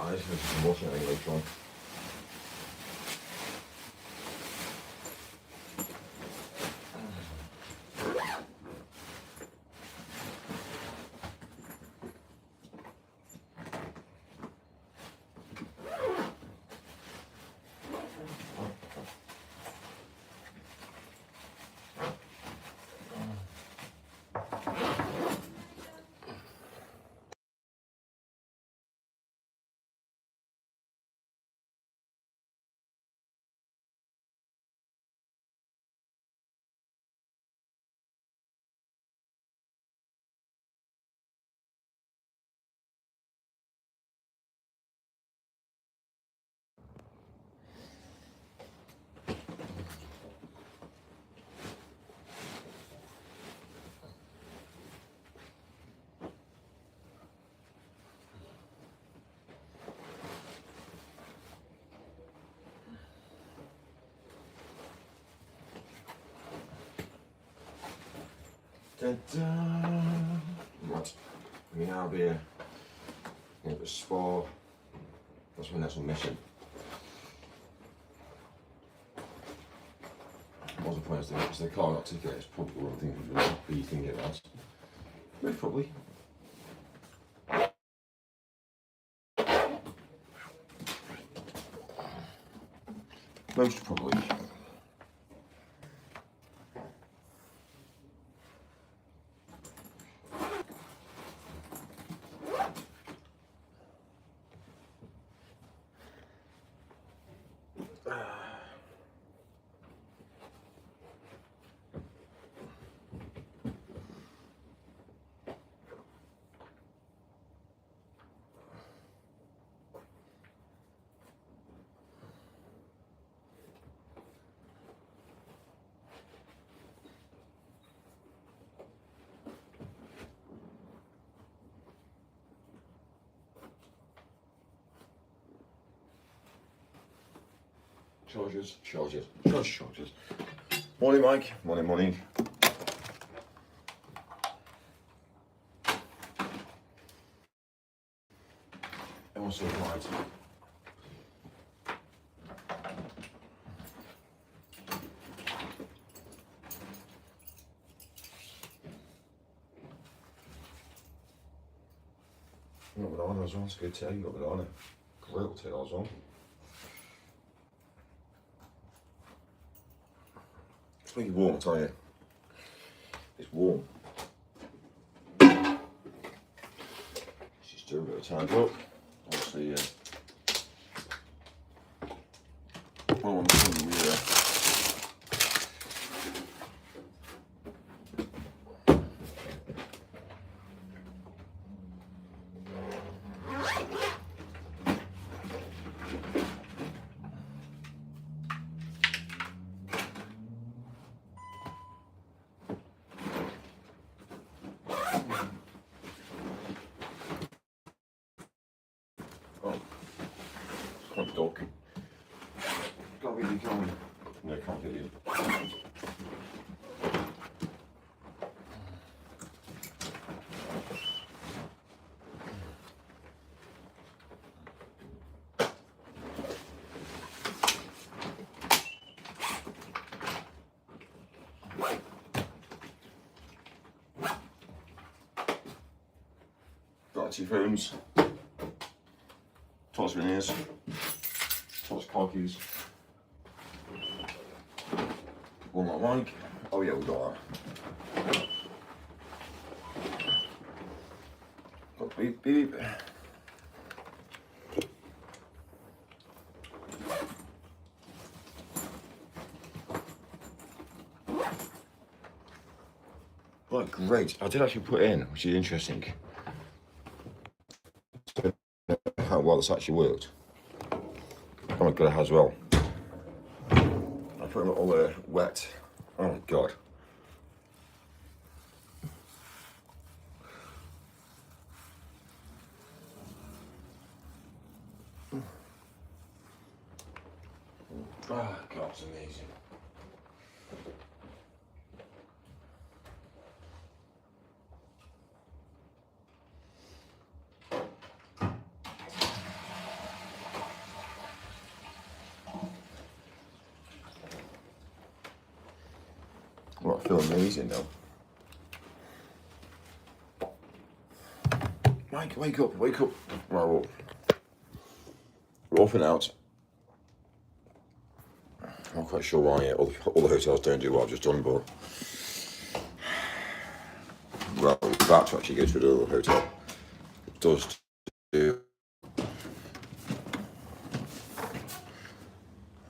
eyes, if I'm watching anything later on. Right, we now be a spar. That's my next mission. What's the point of thinking? Because the car got ticket, it's probably one thing you would be thinking about. Most probably. Most probably. Chargers. Morning, Mike. Morning. Everyone's so quiet. You got banana as well, it's a good tea, you got banana. Grilled tea as well. It's making warm, I tell you. It's warm. Just do a bit of time up. Obviously, well, I'm thinking dog. Can't really come. No, can't get you. Got 2 phones. Toss veneers. Toss car keys. One more mic. Oh yeah, we got that. Got beep beep. Right, great. I did actually put in, which is interesting, how well this actually worked. Oh my god, it has well. I put them all wet. Oh my god. Oh god, it's amazing. feel amazing now. Mike, wake up, wake up. Right, well, we're off and out. I'm not quite sure why all the hotels don't do what I've just done, but well, we're about to actually go to another hotel. It does do.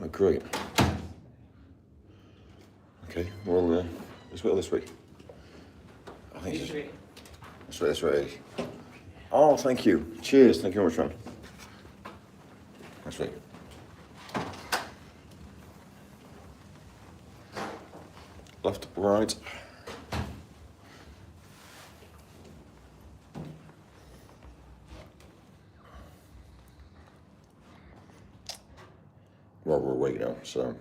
Oh, great. Okay, well, let's wait this way. I think it's this way. Oh, thank you. Cheers. Thank you very much, man. That's right. Left, right. Well, we're awake now, so.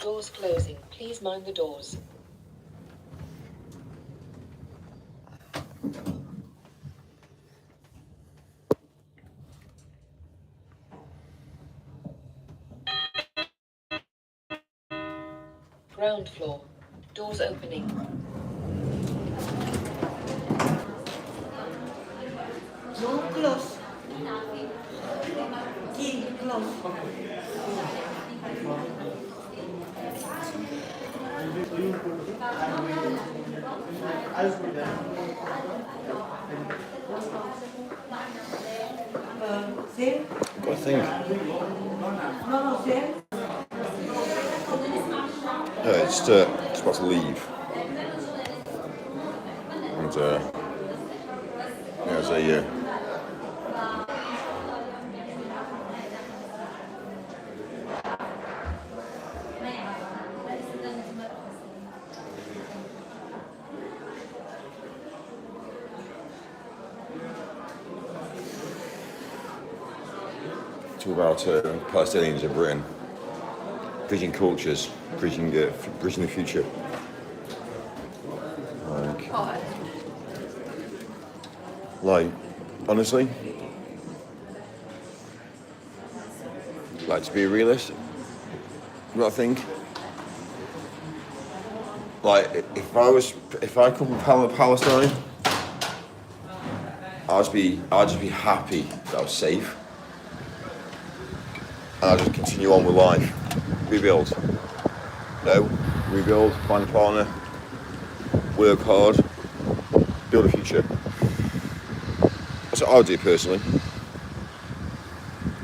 Doors closing. Please mind the doors. Ground floor. Doors opening. No, close. Key, close. Same? What do you think? No, same. It's about to leave. And, there's a, talk about Palestinians in Britain, bridging cultures, bridging the future. Like, honestly, like, to be realistic, you know what I think? Like, if I come from Palestine, I'd just be happy that I was safe. And I'd just continue on with life. Rebuild. Rebuild, find a partner, work hard, build a future. That's what I would do personally.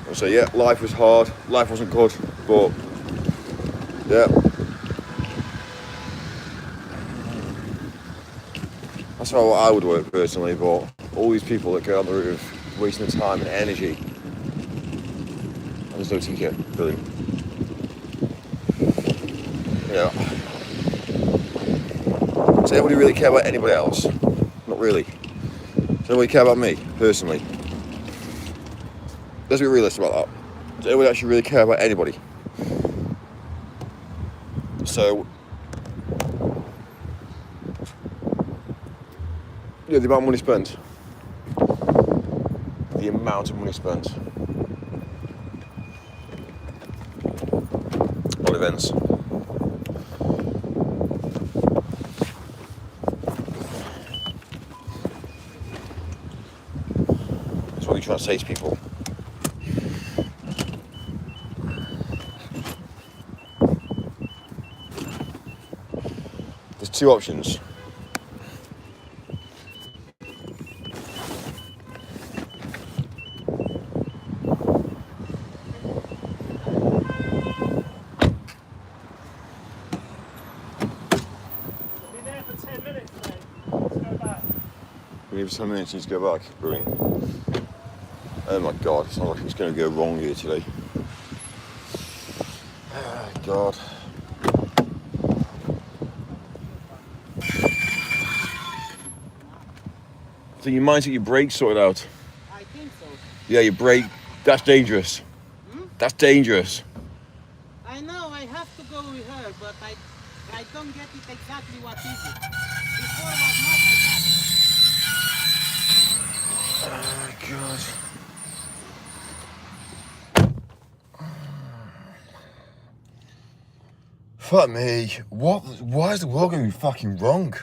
I'd say, yeah, life was hard, life wasn't good, but yeah. That's how I would work personally, but all these people that go on the route of wasting their time and energy, I just don't think it. Brilliant. Yeah. Does anybody really care about anybody else? Not really. Does anybody care about me, personally? Let's be realistic about that. Does anybody actually really care about anybody? So, yeah, the amount of money spent. The amount of money spent on events. That's what you're trying to say to people. There's two options. We have 10 minutes to go back. Brilliant. Oh my god, it's not like it's going to go wrong here today. Oh god. So you might get your brakes sorted out. I think so. Yeah, your brake, that's dangerous. That's dangerous. I know, I have to go with her, but I don't get it exactly what is it. Before was not like that. Oh, God. Fuck me. What? Why is the world going to be fucking wrong?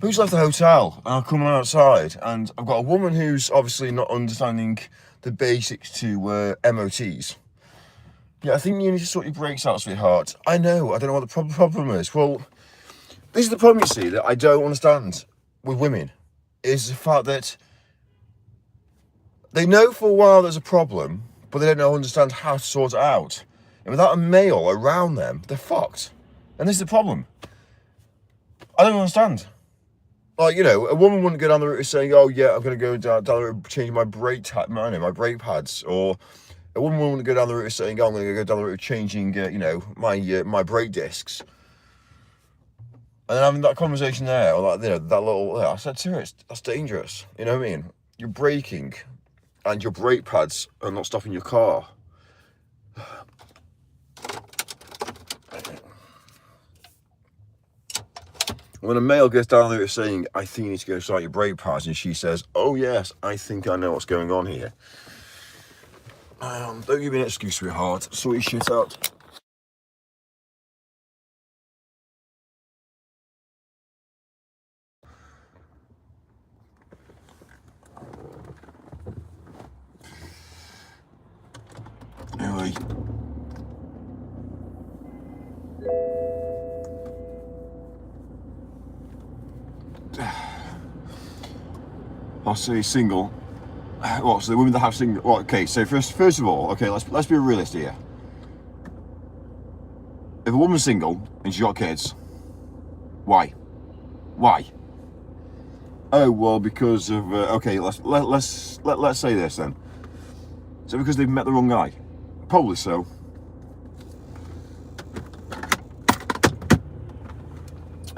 Who's left the hotel and I'm coming outside and I've got a woman who's obviously not understanding the basics to MOTs. Yeah, I think you need to sort your brakes out, sweetheart. I know, I don't know what the problem is. Well, this is the problem, you see, that I don't understand with women, is the fact that they know for a while there's a problem, but they don't understand how to sort it out. And without a male around them, they're fucked. And this is the problem. I don't understand. Like, you know, a woman wouldn't go down the route of saying, oh yeah, I'm going to go down the route of changing my brake pads. Or a woman wouldn't go down the route of saying, oh, I'm going to go down the route of changing, you know, my brake discs. And then having that conversation there, or like, you know, that little, I said to her, that's dangerous. You know what I mean? You're braking and your brake pads are not stopping your car. When a male gets down there saying, I think you need to go start your brake pads, and she says, oh yes, I think I know what's going on here. Don't give me an excuse, sweetheart. Sort your shit out. Anyway. I'll say single. What? So the women that have single. Well, okay. So first of all, okay, let's be realistic here. If a woman's single and she's got kids, why? Why? Oh well, because of okay. Let's say this then. So because they've met the wrong guy, probably so.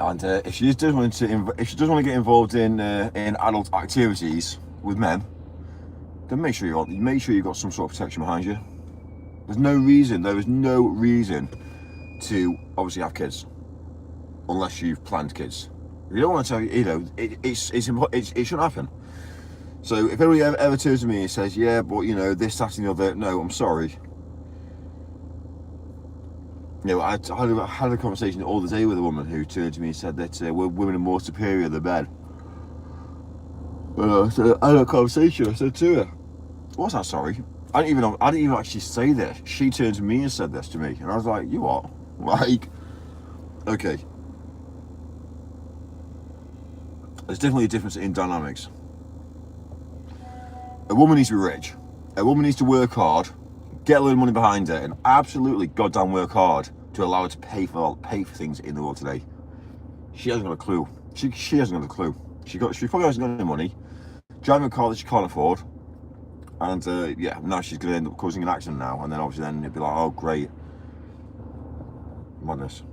And if she does want to get involved in adult activities with men, then make sure you've got some sort of protection behind you. There is no reason to obviously have kids, unless you've planned kids. If you don't want to tell you know, it shouldn't happen. So if anybody ever turns to me and says, yeah, but you know, this, that, and the other, no, I'm sorry. You know, I had a conversation all the day with a woman who turned to me and said that women are more superior than men. So I had a conversation. I said to her, "What's that? Sorry, I didn't even actually say this. She turned to me and said this to me, and I was like, you what? Like, okay. There's definitely a difference in dynamics. A woman needs to be rich. A woman needs to work hard, get a little money behind her, and absolutely goddamn work hard to allow her to pay for things in the world today. She hasn't got a clue. She hasn't got a clue. She probably hasn't got any money. Driving a car that she can't afford, and yeah, now she's going to end up causing an accident now, and then obviously then it'd be like, oh great, madness.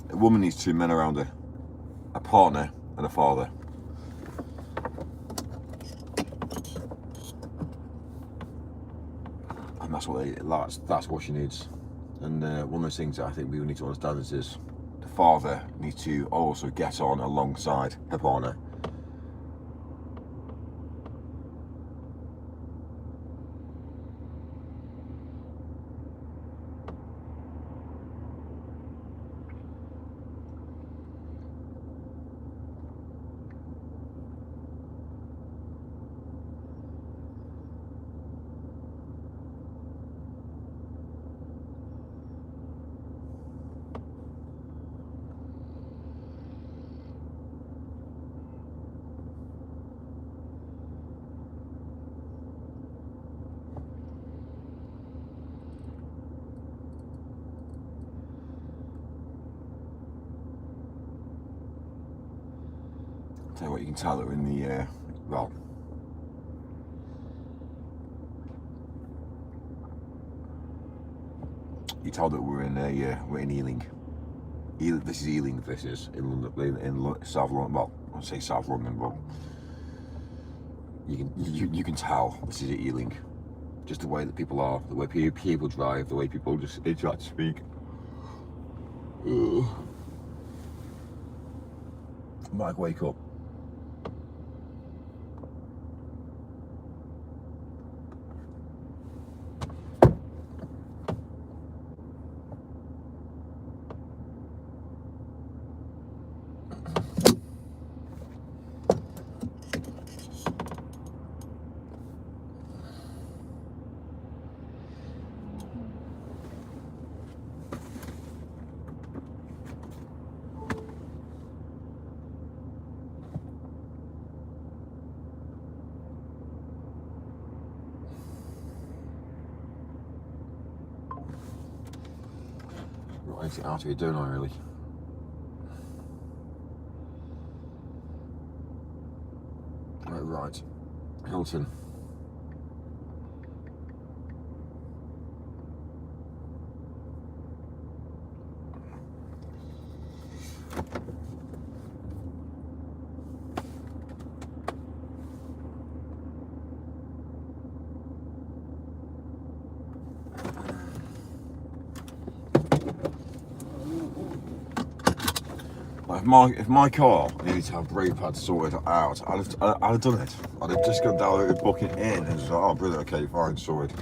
A woman needs two men around her, a partner and a father. And that's what she needs. And one of those things that I think we need to understand is the father needs to also get on alongside her partner. Tell you what, you can tell that we're in the well, you tell that we're in Ealing. This is Ealing. This is in London, in South London. Well, I say South London, but you can tell this is Ealing. just the way that people are, the way people drive, the way people just interact, speak. Ugh. Mike, wake up. Right, get out of here, don't I, really? Right. Hilton. If my car needed to have brake pads sorted out, I'd have done it. I'd have just gone down and book it in and just like, oh brilliant, okay, fine, sorted.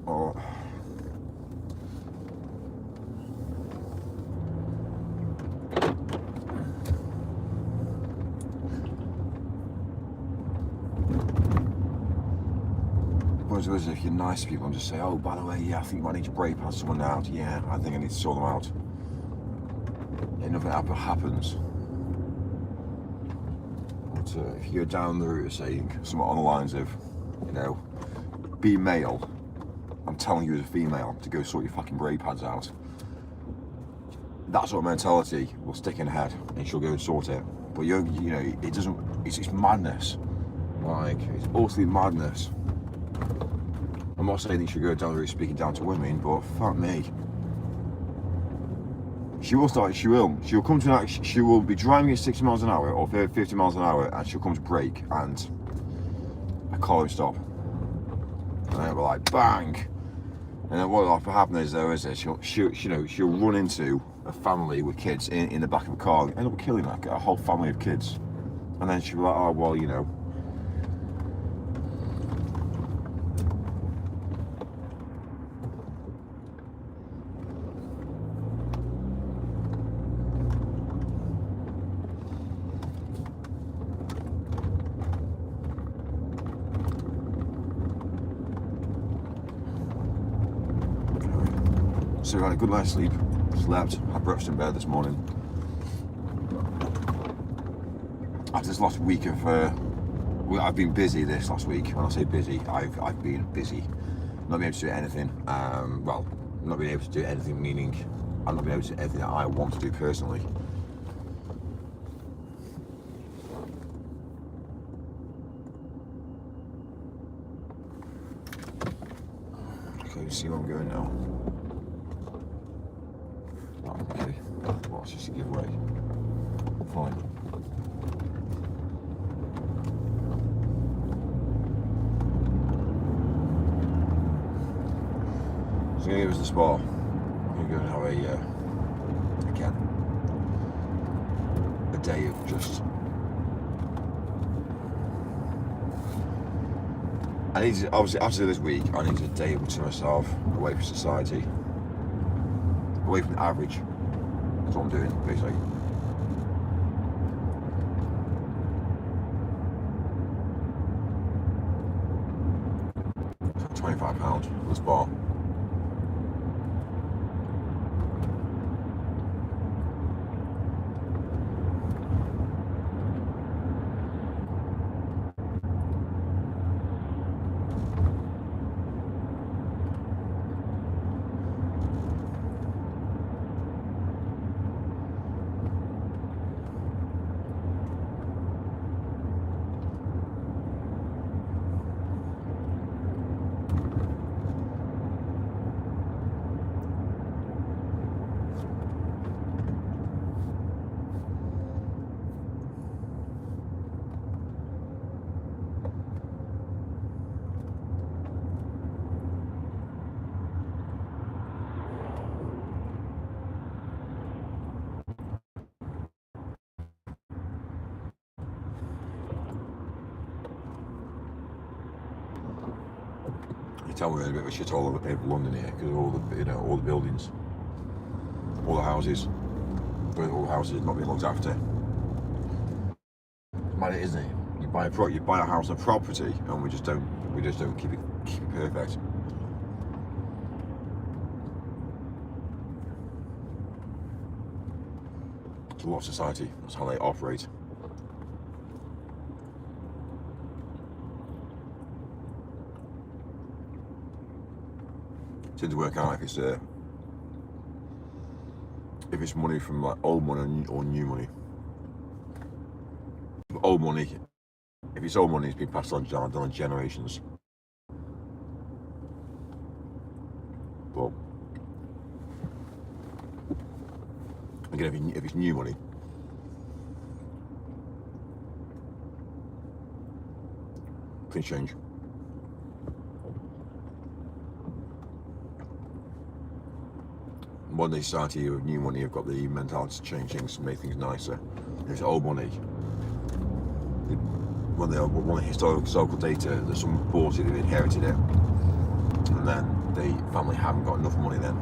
Oh. Whereas if you're nice to people and just say, oh, by the way, yeah, I think you might need your brake pads sorted out. Yeah, I think I need to sort them out. Yeah, nothing happens. But if you go down the route of saying something on the lines of, you know, be male, I'm telling you as a female to go sort your fucking brake pads out. That sort of mentality will stick in her head and she'll go and sort it. But you know, it doesn't, it's madness. Like, it's utterly madness. I'm not saying that you should go down the route speaking down to women, but fuck me. She will start, she'll come to an action, she will be driving at 60 miles an hour or 50 miles an hour and she'll come to brake and I car won't stop. And then it'll be like, bang! And then what will happen is though, is that she'll run into a family with kids in the back of a car and end up killing a whole family of kids. And then she'll be like, oh, well, you know. So I had a good night's sleep, slept, had breakfast in bed this morning. After this last week of, I've been busy this last week. When I say busy, I've been busy. Not being able to do anything. Well, not being able to do anything, meaning I'm not being able to do anything that I want to do personally. Okay, see where I'm going now. Okay, well, it's just a giveaway. Fine. So I'm gonna give us the spa. I'm gonna go and have again, a day of just. I need to, obviously, after this week, I need a day to myself, away from society. Away from the average. That's what I'm doing, basically. £25 for the spa. You tell we're in a bit of a shithole of London here because of all the, you know, all the buildings, all the houses, not being looked after. Mad, isn't it? You buy a house and property, and we just don't keep it perfect. It's a lot of society. That's how they operate. Tend to work out if it's money from like old money or new money. Old money, if it's old money, it's been passed on down generations. But again, if it's new money, clean change. Modern day society with new money have got the mentality to change things, to make things nicer. If it's old money, when they want historical data that someone bought it, they've inherited it, and then the family haven't got enough money then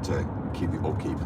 to keep the upkeep.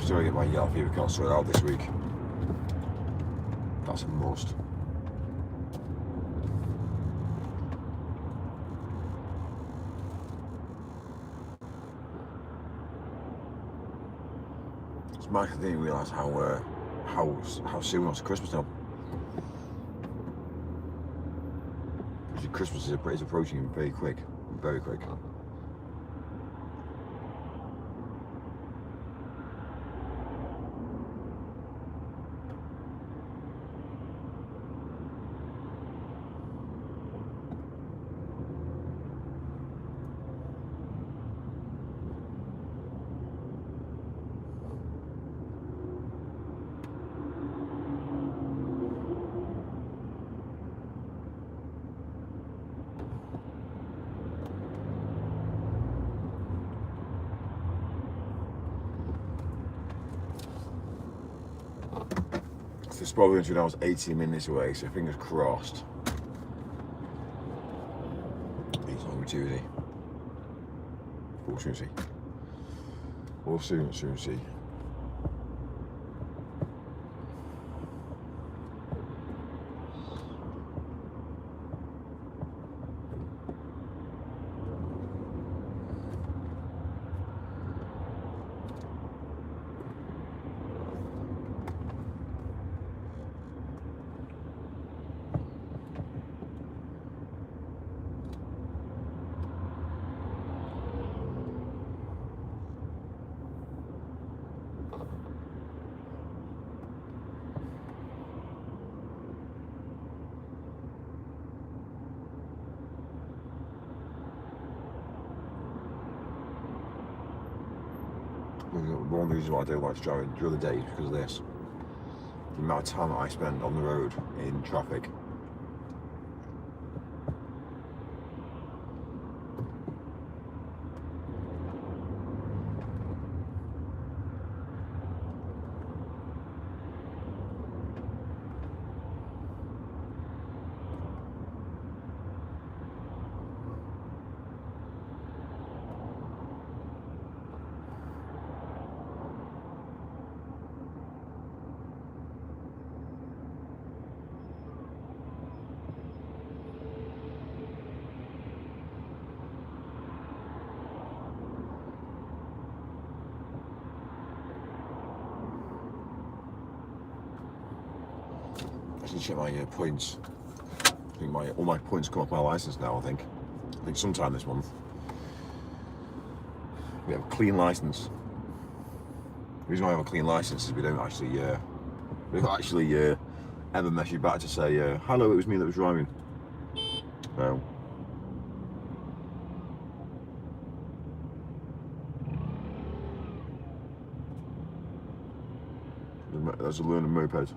Still get my yellow fever can't sort it out this week. That's a must. It's mad, I didn't realise how soon it's Christmas now. Because Christmas is approaching very quick, very quick. It's probably going to be now 18 minutes away, so fingers crossed. He's hungry too, is he? We'll soon see. We'll soon see. One of the reasons why I don't like to drive during the day is because of this. The amount of time that I spend on the road in traffic. I should check my points. I think all my points come off my license now. I think sometime this month. We have a clean license. The reason why I have a clean license is we don't actually ever message back to say hello, it was me that was driving. No. There's a learning moped.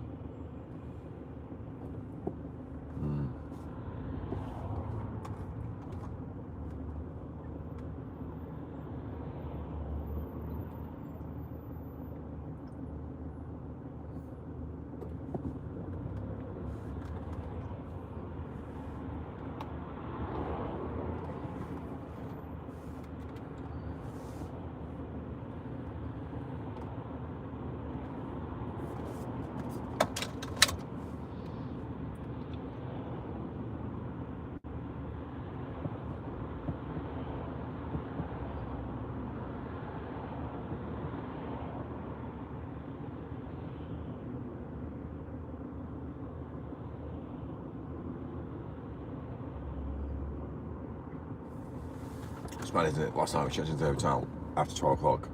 It's mad, isn't it? Last night we checked into the hotel after 12 o'clock.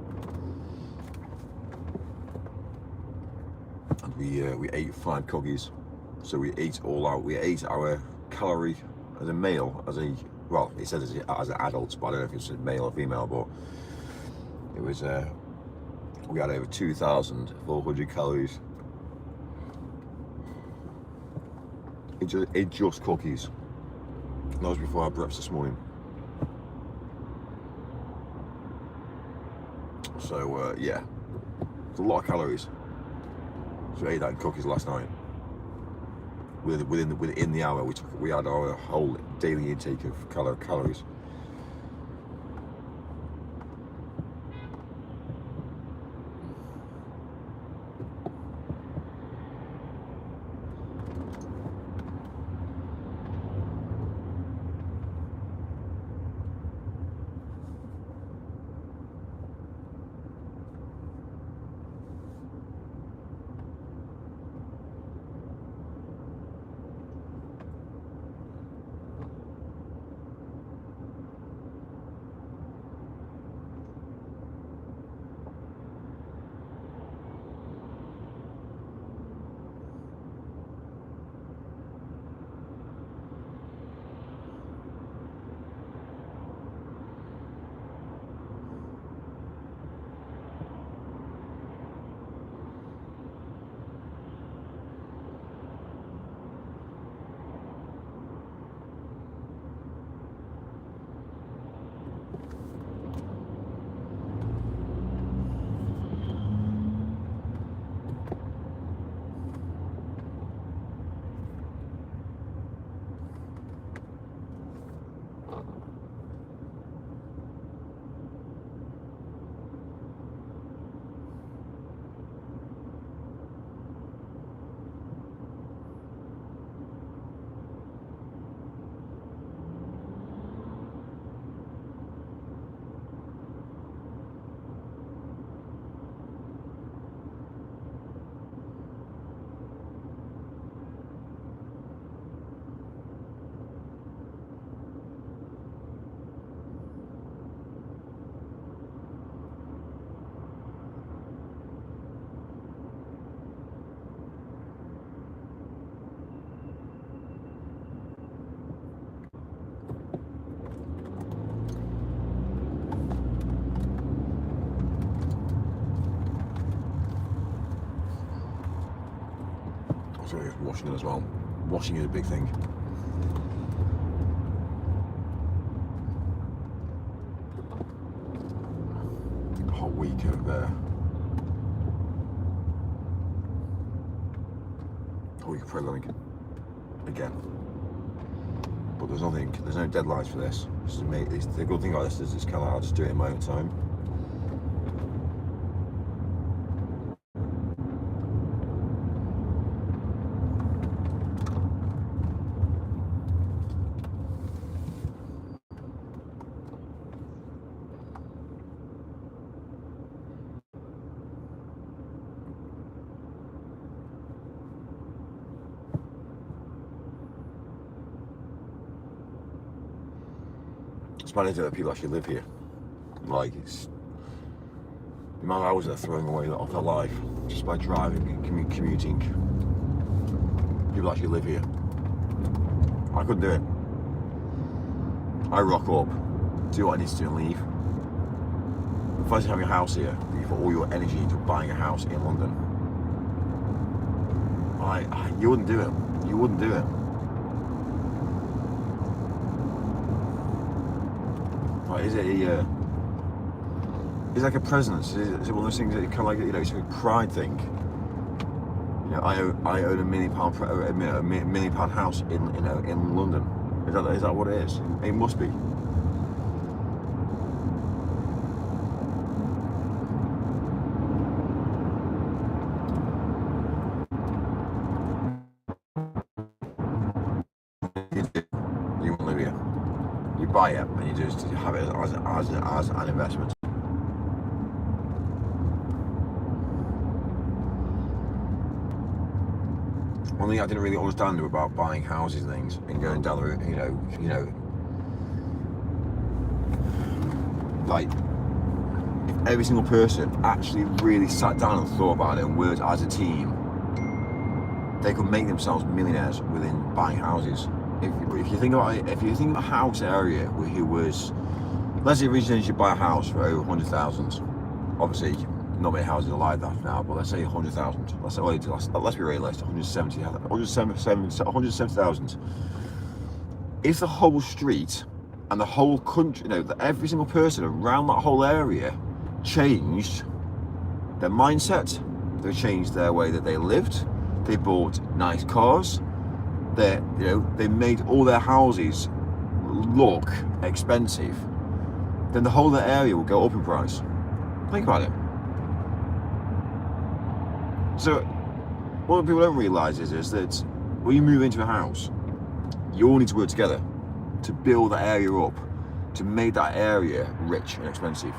And we ate 5 cookies. So we ate all out. We ate our calorie as a male, well, it says as an adult, but I don't know if it's male or female, but it was, we had over 2,400 calories. It just cookies. And that was before our breakfast this morning. So yeah, it's a lot of calories. So we ate that in cookies last night. Within the hour, we had our whole daily intake of calories. Washing it as well. Washing is a big thing. Hot week of programming again. But there's no deadlines for this. The good thing about this is it's kind of I'll just do it in my own time. bad is that people actually live here. Like, it's the amount of hours they're throwing away off their life just by driving and commuting. People actually live here. I couldn't do it. I rock up, do what I need to do and leave. If I was having a house here, you put all your energy into buying a house in London. You wouldn't do it. You wouldn't do it. Like, is it it's like a presence? Is it one of those things that kind of like, you know, it's a pride thing? You know, I own £1 million house in London. Is that what it is? It must be. You won't live here. You buy it and you just have it as an investment. One thing I didn't really understand about buying houses and things and going down the route, you know, like, if every single person actually really sat down and thought about it and worked as a team, they could make themselves millionaires within buying houses. If you think about it, if you think of a house area who was, let's say originally you should buy a house for over 100,000. Obviously, not many houses are like that now, but let's say 100,000. Let's be realistic, 170,000. If the whole street and the whole country, you know, every single person around that whole area changed their mindset, they changed their way that they lived, they bought nice cars, they made all their houses look expensive, then the whole of the area will go up in price. Think about it. So, what people don't realise is that when you move into a house, you all need to work together to build that area up, to make that area rich and expensive.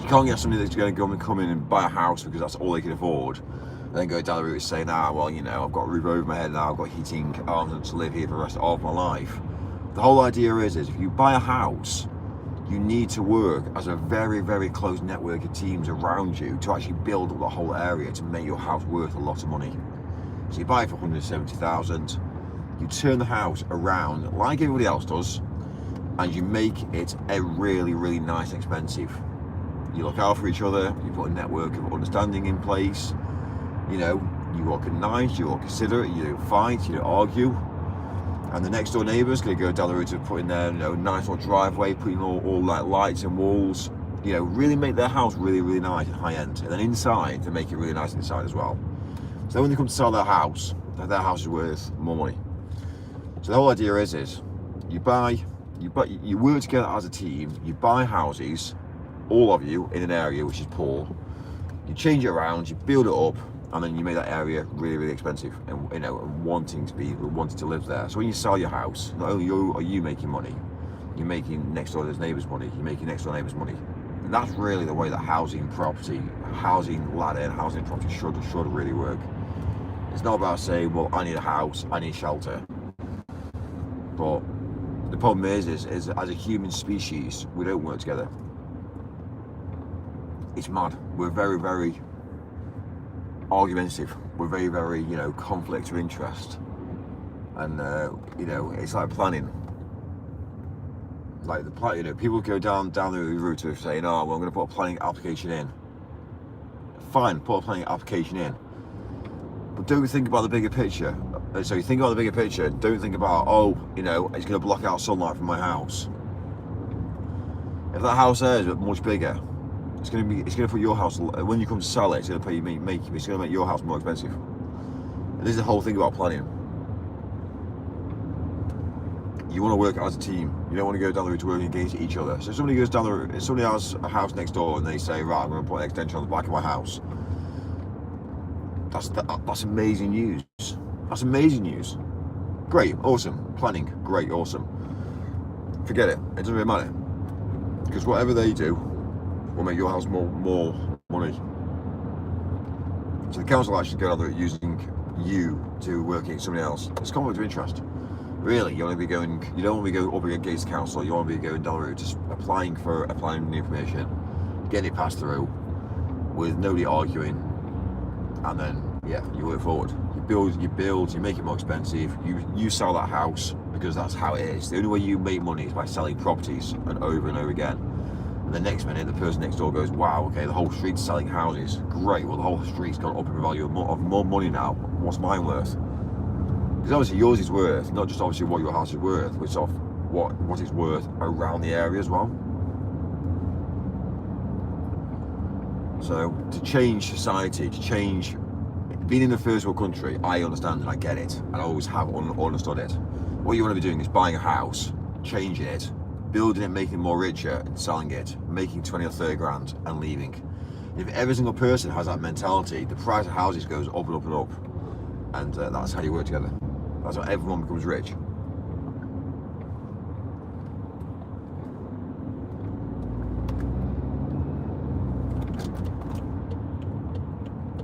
You can't get somebody that's going to come in and buy a house because that's all they can afford, and then go down the route and say, well, you know, I've got a roof over my head now, I've got heating, I'm to live here for the rest of my life. The whole idea is if you buy a house, you need to work as a very, very close network of teams around you to actually build up the whole area to make your house worth a lot of money. So you buy it for 170,000, you turn the house around like everybody else does, and you make it a really, really nice expensive. You look out for each other, you put a network of understanding in place, you know, you are nice, you are considerate, you don't fight, you don't argue. And the next door neighbour's going to go down the road to putting their, you know, nice little driveway, putting all like lights and walls, you know, really make their house really, really nice and high end. And then inside, to make it really nice inside as well. So when they come to sell their house is worth more money. So the whole idea is you work together as a team, you buy houses, all of you in an area which is poor, you change it around, you build it up, and then you make that area really, really expensive, and you know, wanting to live there. So when you sell your house, not only are you making money, you're making next door neighbours money, you're making next door neighbours money. And that's really the way that housing property should really work. It's not about saying, well, I need a house, I need shelter. But the problem is as a human species, we don't work together. It's mad. We're very, very argumentative. We're very, very, you know, conflict of interest. And, you know, it's like planning. Like you know, people go down the route of saying, well, I'm going to put a planning application in. Fine, put a planning application in. But don't think about the bigger picture. So you think about the bigger picture, don't think about, you know, it's going to block out sunlight from my house. If that house there is much bigger, it's going to put your house, when you come to sell it, it's going to make your house more expensive. And this is the whole thing about planning. You want to work as a team. You don't want to go down the route to working against each other. So if somebody goes down the route, if somebody has a house next door and they say, right, I'm going to put an extension on the back of my house, that's amazing news. That's amazing news. Great, awesome. Planning, great, awesome. Forget it. It doesn't really matter. Because whatever they do will make your house more money. So the council actually go down the route using you to work against somebody else. It's conflict of interest. Really, you want to be going, you don't want to be going up against council, you want to be going down the road, just applying the information, getting it passed through, with nobody arguing, and then, yeah, you work forward. You build, you make it more expensive, you sell that house, because that's how it is. The only way you make money is by selling properties, and over again. And the next minute, the person next door goes, wow, okay, the whole street's selling houses. Great, well, the whole street's gone up in value of more money now. What's mine worth? Because obviously yours is worth, not just obviously what your house is worth, but it's off what it's worth around the area as well. So to change society, to change, being in a first world country, I understand and I get it, and I always have understood it. What you want to be doing is buying a house, changing it, building it, making it more richer, and selling it, making 20 or 30 grand and leaving. If every single person has that mentality, the price of houses goes up and up and up, and that's how you work together. That's how everyone becomes rich.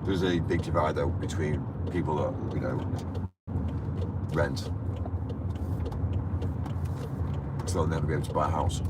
There's a big divide though between people that, you know, rent, so they'll never be able to buy a house.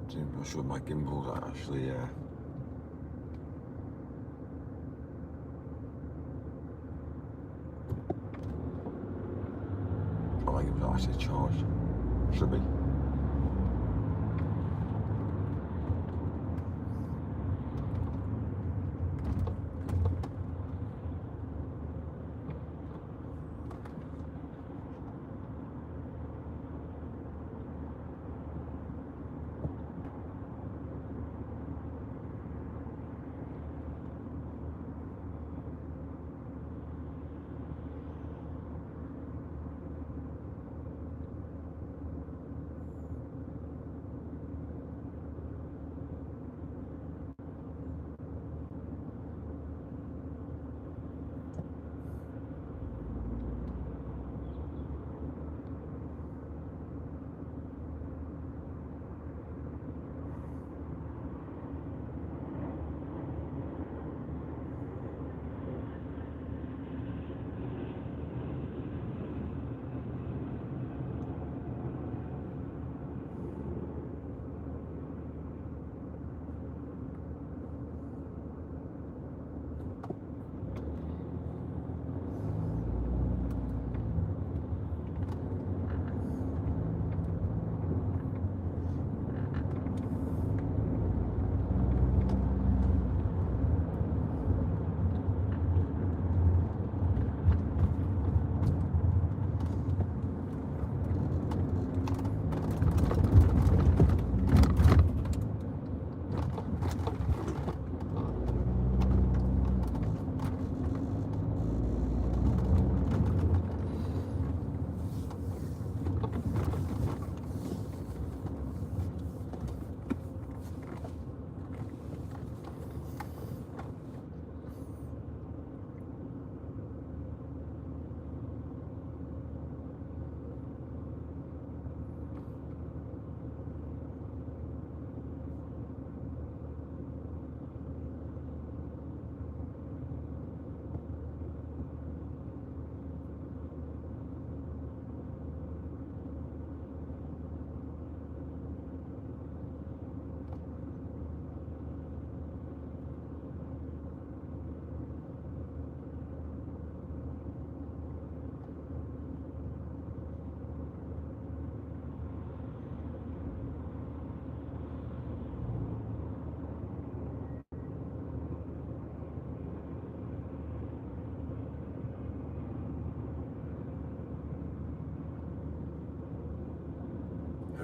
I'm not sure my gimbals are actually my gimbals are actually charged. Should be.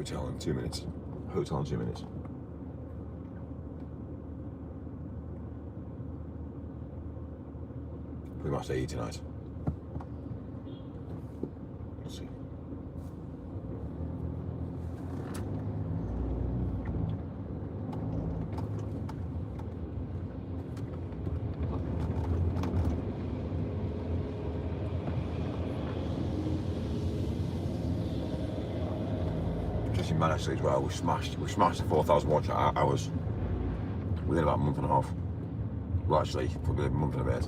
Hotel in 2 minutes. Hotel in 2 minutes. We might stay here tonight. Let's see. Interesting man actually as well. We smashed the 4,000 watch hours within about a month and a half. Well, actually, probably a month and a bit.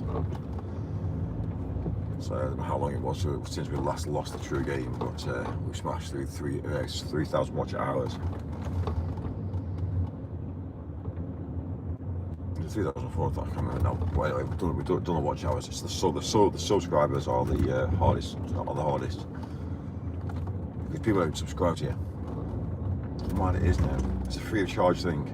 So I don't know how long it was since we last lost the true game, but we smashed through 3,000 watch hours. 3,400, I can't remember now. Well, anyway, we've done the watch hours. It's the subscribers are the hardest. Because people don't subscribe to you. Mine it is now. It's a free of charge thing.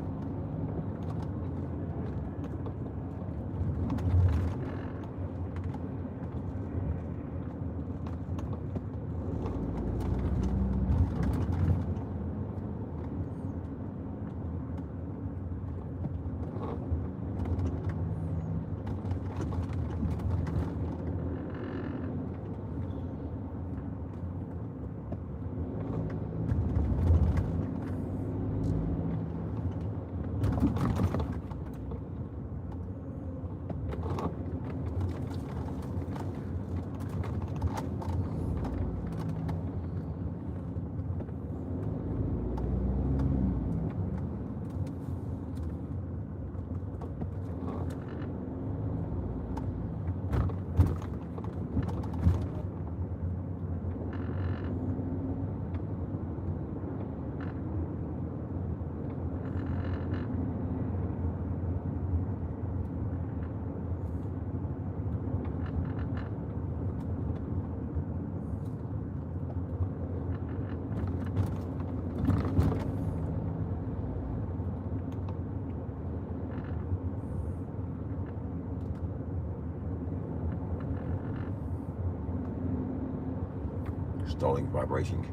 Stalling, vibrating.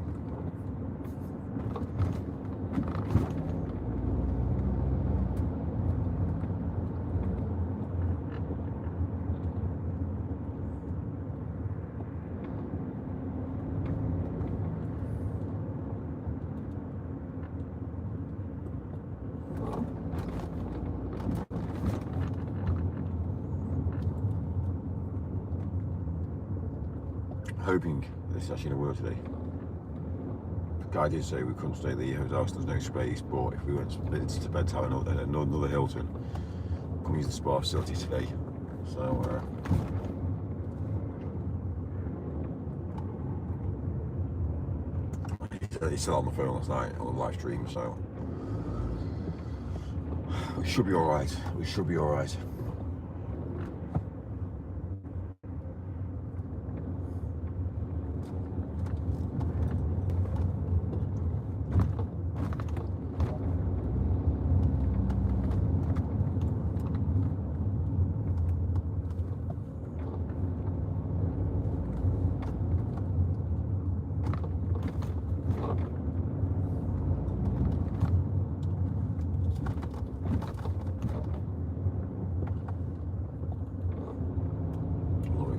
Hoping this is actually going to work today. The guy did say we couldn't stay at the hotel because there's no space, but if we went to bed to another Hilton, come use the spa facility today. So he's still on the phone last night on the live stream, so we should be alright. We should be alright.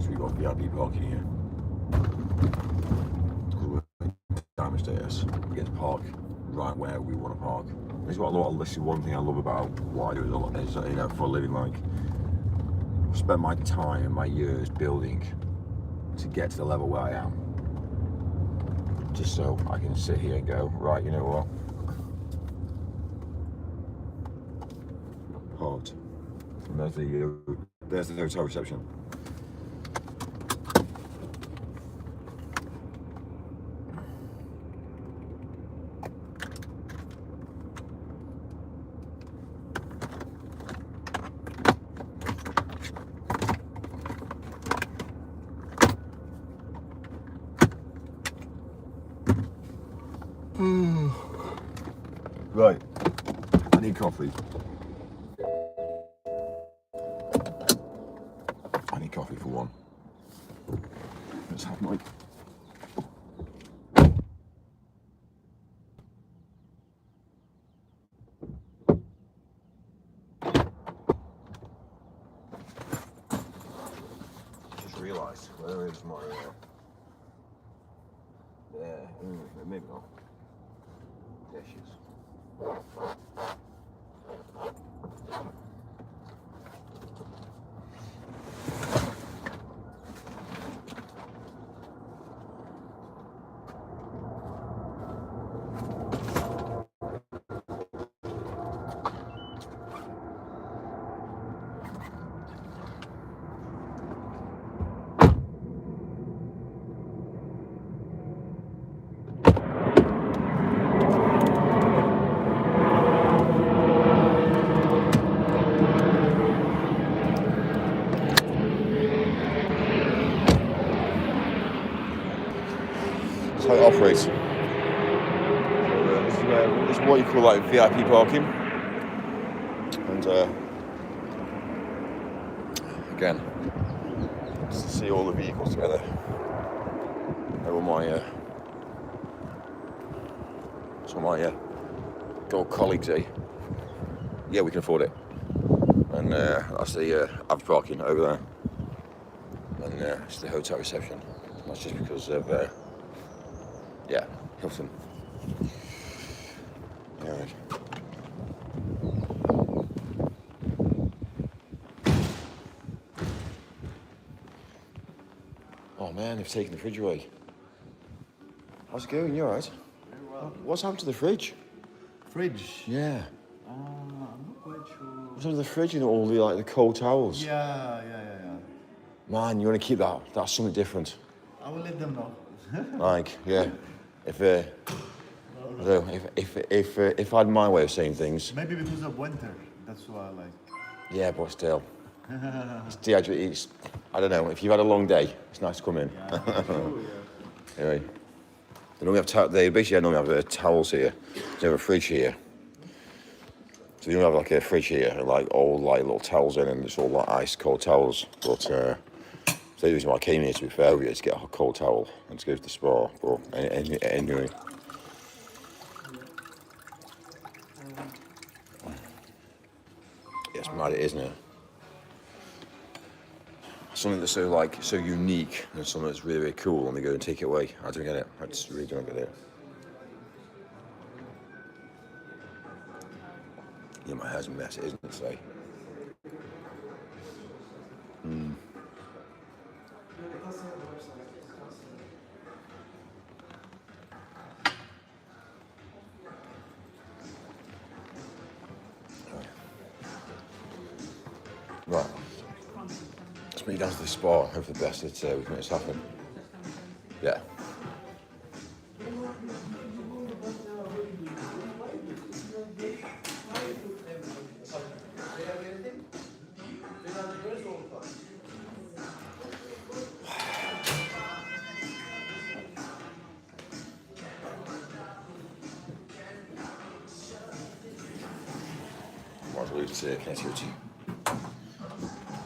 We got VIP parking here. Diamond status. We get to park right where we want to park. This is one thing I love about what I do is for a living. Like, I've spent my time and my years building to get to the level where I am. Just so I can sit here and go, right, you know what? Hot. And there's the hotel reception. Right, I need coffee. I need coffee for one. Let's have my... realised whether it's my. Maybe not. Yeah, she is. That's how it operates. This is what you call like VIP parking. And again, just to see all the vehicles together. Over my some of my good colleagues, eh? Yeah, we can afford it. And that's the average parking over there. And it's the hotel reception. That's just because of yeah, Hilton. Yeah, right. Oh man, they've taken the fridge away. How's it going? You alright? Very well. What's happened to the fridge? Fridge? Yeah. I'm not quite sure. What's happened to the fridge and all the like the cold towels? Yeah. Man, you want to keep that? That's something different. I will let them know. Like, yeah. If I had my way of saying things. Maybe because of winter. That's why I like. Yeah, but still. It's dehydrated. I don't know. If you've had a long day, it's nice to come in. Yeah, true, yeah. Anyway, they basically normally have towels here. They have a fridge here. So you don't have like a fridge here, and like all like little towels in, and it's all like ice cold towels. But so the reason why I came here, to be fair with you, is to get a cold towel and to go to the spa. But anyway. Yeah, it's mad, isn't it? Something that's so unique and something that's really, really cool, and they go and take it away. I don't get it. I just really don't get it. Yeah, my hair's a mess, isn't it? Say. Right. Let's meet down to the spa. Hope for the best that we can make this happen. Yeah. Might as well lose connectivity.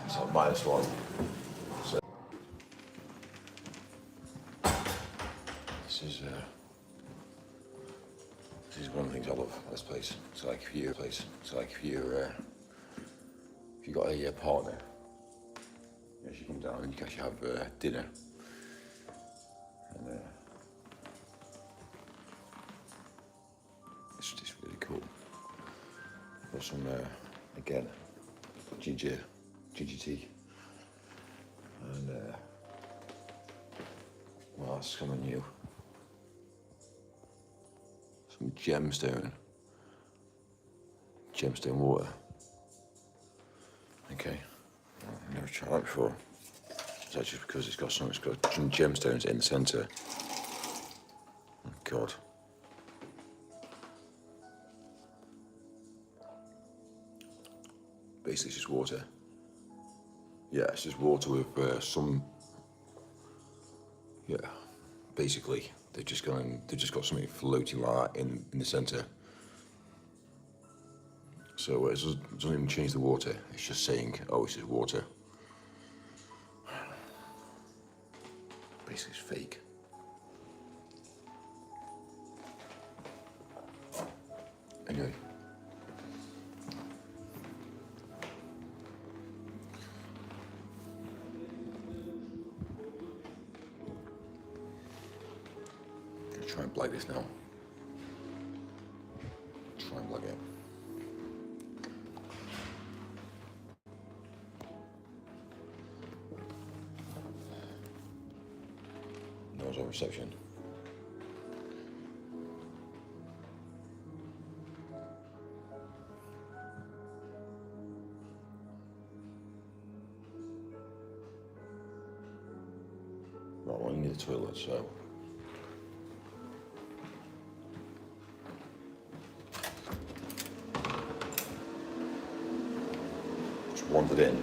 So -1. So this is one of the things I love about this place. It's like if you got a partner, you actually come down and you can actually have dinner. And it's just really cool. Got some again ginger tea, and what else is coming new? Some gemstone water. Okay, I've never tried that before. Is that just because it's got some gemstones in the centre? Oh, God. Basically, it's just water. Yeah, it's just water with some. Yeah, basically, they've just got something floating like that in the centre. So it doesn't even change the water. It's just saying, oh, it's just water. Basically, it's fake. Anyway. Try and plug this now. Try and plug it. No reception. Right, well, you need a toilet, so. Just wandered in.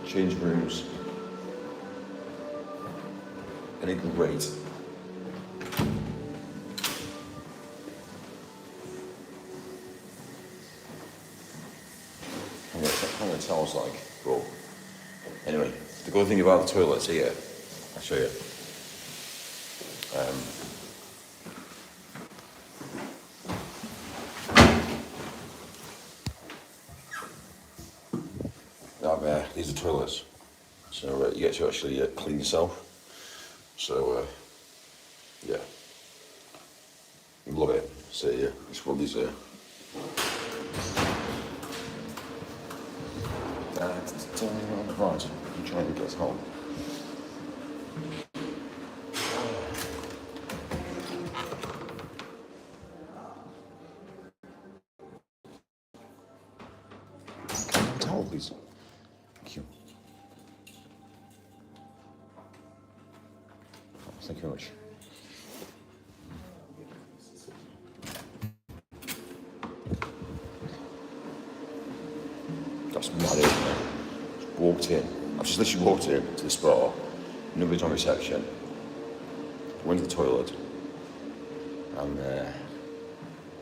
Change rooms. Any great. I'm gonna tell us like, but anyway, the good thing about the toilets here, I'll show you. These are toilets, so you get to actually clean yourself. So yeah, love it. So yeah, it's one of these. Right, I'm trying to get home. Can you towel, please? Thank you. Thank you very much. That's mad, isn't it? Just walked in. I've just literally walked in to the spa. Nobody's on reception. Went to the toilet. And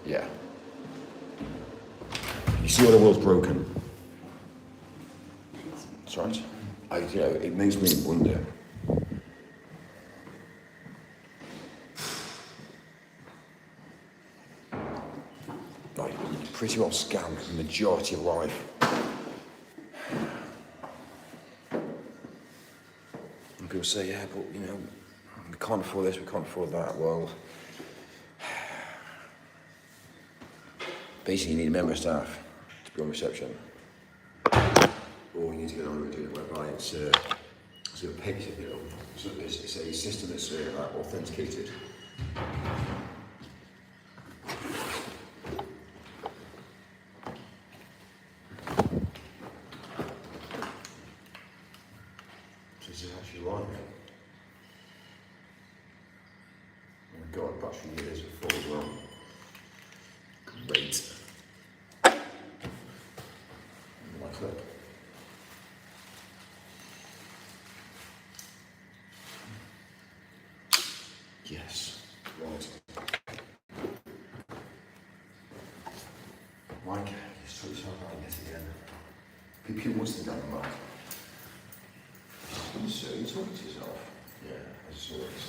yeah. You see why the world's broken? That's right. It makes me wonder. Like, you're pretty well scammed the majority of life. And people say, yeah, but we can't afford this, we can't afford that. Well, basically you need a member of staff to be on reception. Or you need to get on with it whereby it's a paper, so it's a system that's authenticated. So this is actually live. Oh my god, battery years are full as well. Great. My clip. Yes. Right. Mike, just sort yourself out yet again. People wants to go back. So you talking to yourself? Yeah, I just saw this.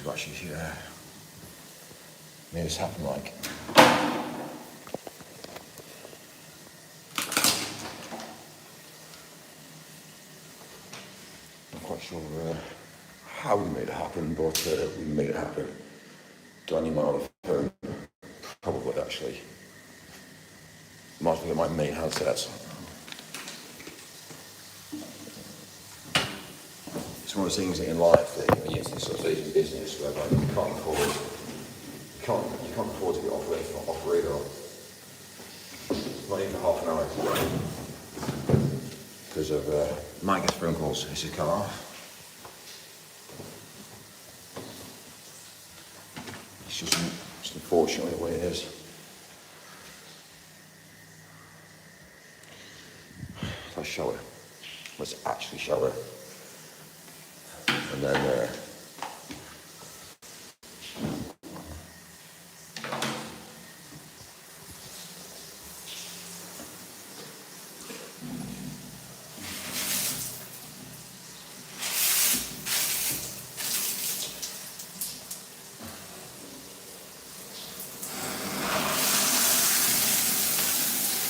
We've actually made this happen, like. Not quite sure how we made it happen, but we made it happen. Do I need my other phone? Probably, actually. Might as well get my main handset. It's one of those things that in life that you get to sort of stage in business whereby you can't afford to be operator not even for half an hour because of Mike gets phone calls. It's just cut off. just unfortunately the way it is. Let's shower. Let's actually shower. And then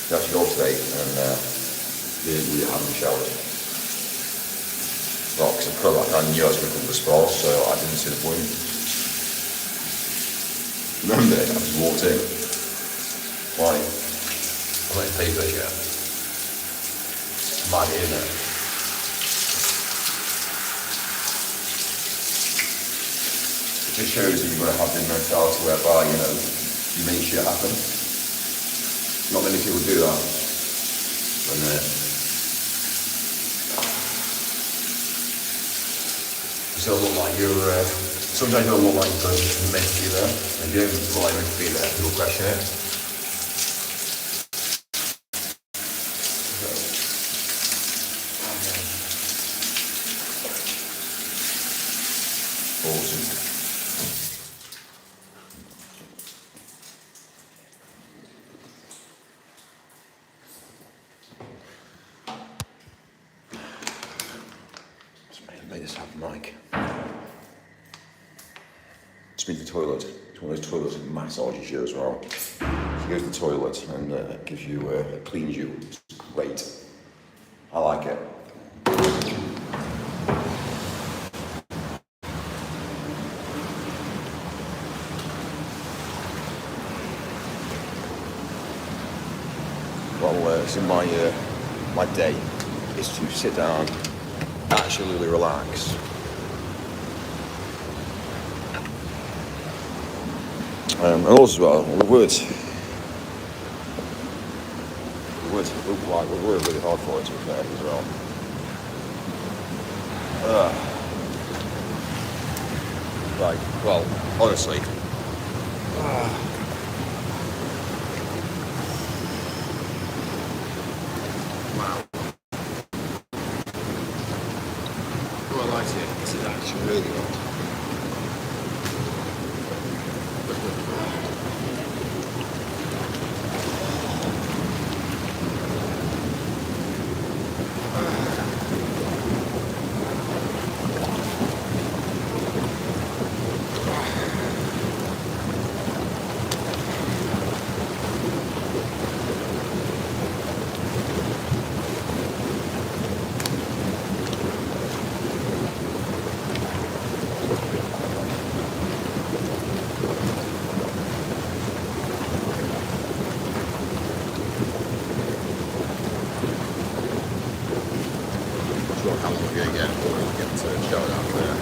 we actually go today and we haven't showered. Well, because I knew I was going to come to the spa, so I didn't see the point. Remember, I just walked in. Why? I'm not paid this yet. It's mad, isn't it? It just shows that you've got to have the mentality whereby, you know, you make shit happen. Not many people do that. And you still look like you're, sometimes you don't look like you're meant to be there. And you don't look like you're meant to be there, people question it. Awesome. Made this happen, Mike. Just been to the toilet. It's one of those toilets that massages you as well. So you go to the toilet and it gives you, it cleans you. It's great. I like it. Well, so my day is to sit down, absolutely relax. And also, well, we worked really hard for it, to be fair, as well. Right, well, honestly. Wow. Oh, I like it. This is actually really good. How long are we going to get before we get to show it out there?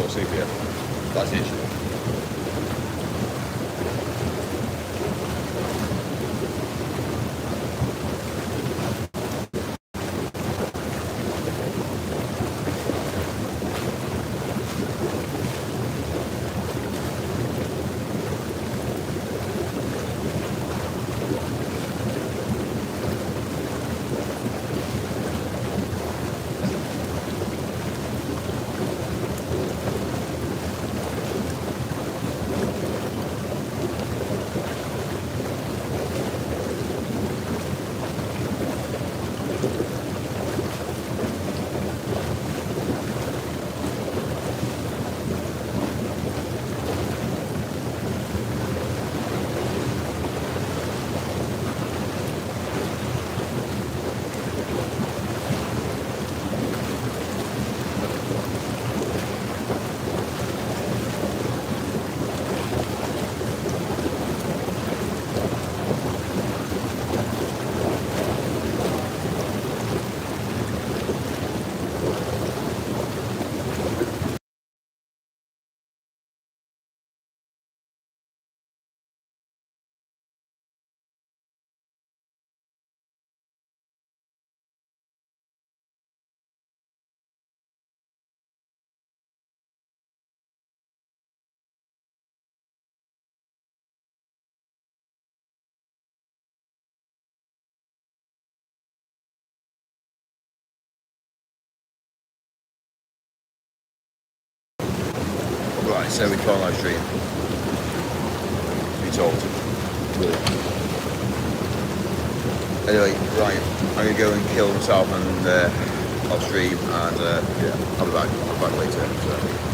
Sepia. That's it. Right, so we can't live stream. Be told. Anyway, right, I'm gonna go and kill myself and off stream, and yeah, I'll be back later. So.